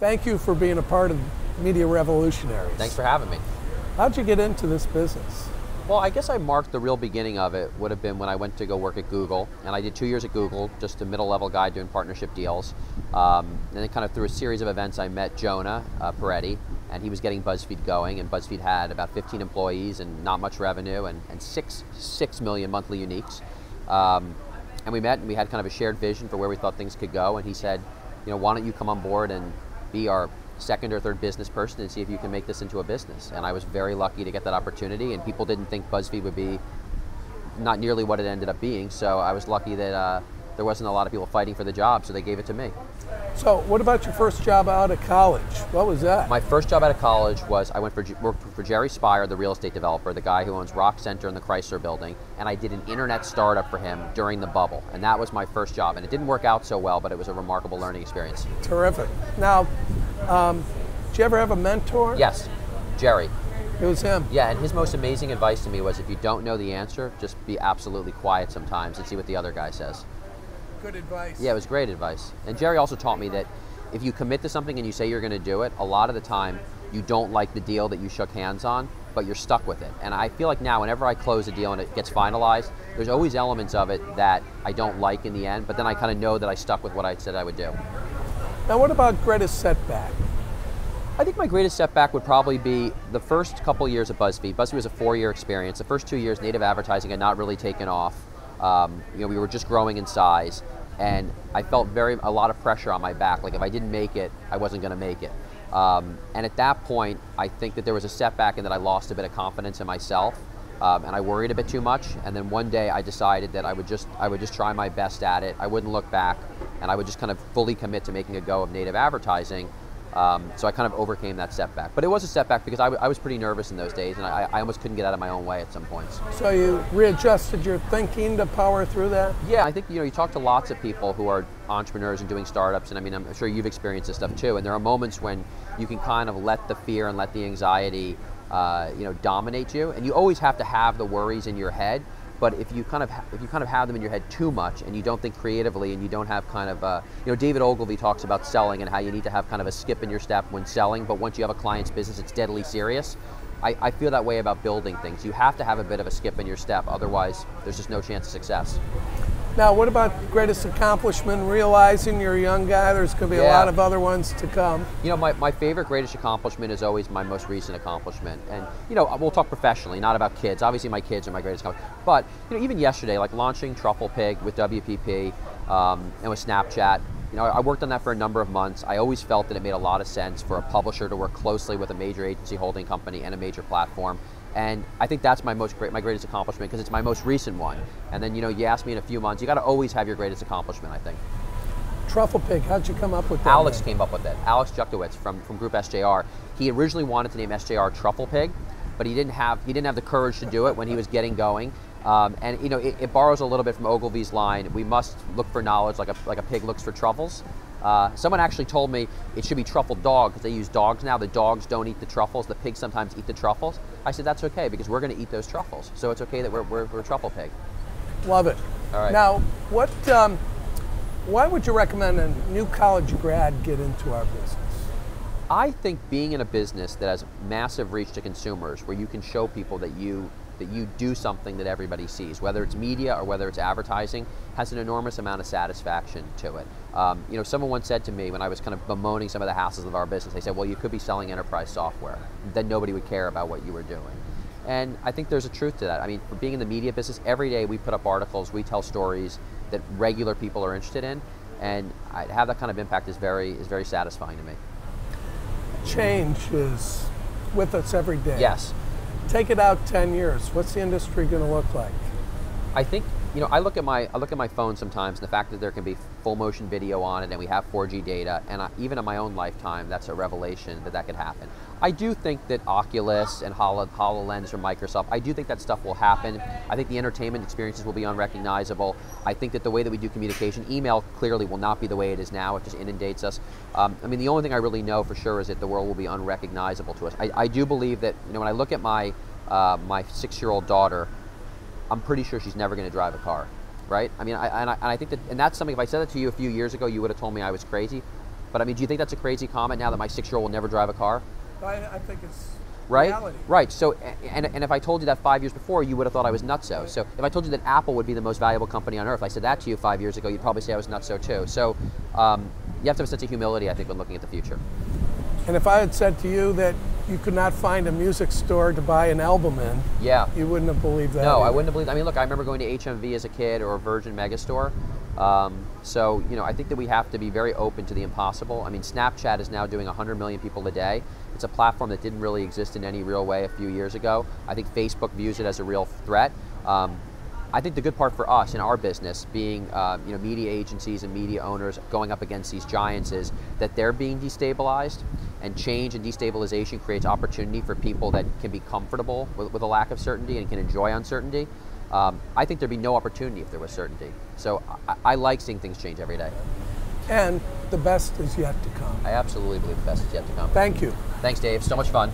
Thank you for being a part of Media Revolutionaries. Thanks for having me. How'd you get into this business? Well, I guess I marked the real beginning of it would have been when I went to go work at Google, and I did 2 years at Google, just a middle-level guy doing partnership deals. And then kind of through a series of events, I met Jonah Peretti, and he was getting BuzzFeed going, and BuzzFeed had about 15 employees and not much revenue, and 6 million monthly uniques. And we met, and we had kind of a shared vision for where we thought things could go, and he said, why don't you come on board and be our second or third business person and see if you can make this into a business. And I was very lucky to get that opportunity, and people didn't think BuzzFeed would be not nearly what it ended up being, so I was lucky that there wasn't a lot of people fighting for the job, so they gave it to me. So what about your first job out of college? What was that? My first job out of college was I worked for Jerry Spire, the real estate developer, the guy who owns Rock Center in the Chrysler building, and I did an internet startup for him during the bubble, and that was my first job, and it didn't work out so well, but it was a remarkable learning experience. Terrific. Now, did you ever have a mentor? Yes, Jerry. It was him. Yeah, and his most amazing advice to me was if you don't know the answer, just be absolutely quiet sometimes and see what the other guy says. Good advice. Yeah, it was great advice. And Jerry also taught me that if you commit to something and you say you're going to do it, a lot of the time you don't like the deal that you shook hands on, but you're stuck with it. And I feel like now whenever I close a deal and it gets finalized, there's always elements of it that I don't like in the end, but then I kind of know that I stuck with what I said I would do. Now what about greatest setback? I think my greatest setback would probably be the first couple years at BuzzFeed. BuzzFeed was a 4-year experience. The first 2 years, native advertising had not really taken off. We were just growing in size, and I felt a lot of pressure on my back. Like if I didn't make it, I wasn't going to make it. And at that point, I think that there was a setback in that I lost a bit of confidence in myself, and I worried a bit too much. And then one day, I decided that I would just try my best at it. I wouldn't look back, and I would just kind of fully commit to making a go of native advertising. So I kind of overcame that setback. But it was a setback because I was pretty nervous in those days, and I almost couldn't get out of my own way at some points. So you readjusted your thinking to power through that? Yeah, I think you talk to lots of people who are entrepreneurs and doing startups, and I mean, I'm sure you've experienced this stuff too, and there are moments when you can kind of let the fear and let the anxiety dominate you, and you always have to have the worries in your head. But if you kind of have them in your head too much, and you don't think creatively, and you don't have kind of David Ogilvy talks about selling and how you need to have kind of a skip in your step when selling, but once you have a client's business, it's deadly serious. I feel that way about building things. You have to have a bit of a skip in your step, otherwise there's just no chance of success. Now, what about greatest accomplishment? Realizing you're a young guy, there's going to be a lot of other ones to come. My favorite greatest accomplishment is always my most recent accomplishment. And, we'll talk professionally, not about kids. Obviously, my kids are my greatest accomplishment. But, even yesterday, like launching Truffle Pig with WPP and with Snapchat, I worked on that for a number of months. I always felt that it made a lot of sense for a publisher to work closely with a major agency holding company and a major platform. And I think that's my greatest accomplishment because it's my most recent one. And then, you ask me in a few months, you got to always have your greatest accomplishment, I think. Truffle Pig, how'd you come up with that? Alex came up with it. Alex Juktowicz from Group SJR. He originally wanted to name SJR Truffle Pig, but he didn't have the courage to do it when he was getting going. It borrows a little bit from Ogilvy's line, we must look for knowledge like a pig looks for truffles. Someone actually told me it should be truffle dog because they use dogs now. The dogs don't eat the truffles. The pigs sometimes eat the truffles. I said that's okay because we're going to eat those truffles. So it's okay that we're a truffle pig. Love it. All right. Now, why would you recommend a new college grad get into our business? I think being in a business that has massive reach to consumers, where you can show people that you do something that everybody sees, whether it's media or whether it's advertising, has an enormous amount of satisfaction to it. Someone once said to me when I was kind of bemoaning some of the hassles of our business, they said, well, you could be selling enterprise software. Then nobody would care about what you were doing. And I think there's a truth to that. I mean, for being in the media business, every day we put up articles, we tell stories that regular people are interested in, and to have that kind of impact is very satisfying to me. Change is with us every day. Yes. Take it out 10 years. What's the industry going to look like? I think, I look at my phone sometimes, and the fact that there can be full motion video on it, and we have 4G data, and even in my own lifetime, that's a revelation that could happen. I do think that Oculus and HoloLens from Microsoft, I do think that stuff will happen. I think the entertainment experiences will be unrecognizable. I think that the way that we do communication, email clearly will not be the way it is now. It just inundates us. The only thing I really know for sure is that the world will be unrecognizable to us. I do believe that, when I look at my 6-year-old daughter, I'm pretty sure she's never going to drive a car, right? I think that, and that's something, if I said that to you a few years ago, you would have told me I was crazy. But I mean, do you think that's a crazy comment now that my 6-year-old will never drive a car? I think it's right? reality. Right. So, and if I told you that 5 years before, you would have thought I was nutso. Right. So if I told you that Apple would be the most valuable company on earth, I said that to you 5 years ago, you'd probably say I was nutso too. So you have to have a sense of humility, I think, when looking at the future. And if I had said to you that you could not find a music store to buy an album in, yeah, you wouldn't have believed that. No, either. I wouldn't have believed. I mean, look, I remember going to HMV as a kid or a Virgin Megastore. So, you know, I think that we have to be very open to the impossible. I mean, Snapchat is now doing 100 million people a day. It's a platform that didn't really exist in any real way a few years ago. I think Facebook views it as a real threat. I think the good part for us in our business, being you know, media agencies and media owners going up against these giants, is that they're being destabilized, and change and destabilization creates opportunity for people that can be comfortable with a lack of certainty and can enjoy uncertainty. I think there'd be no opportunity if there was certainty. So I like seeing things change every day. And the best is yet to come. I absolutely believe the best is yet to come. Thank you. Thanks, Dave. So much fun.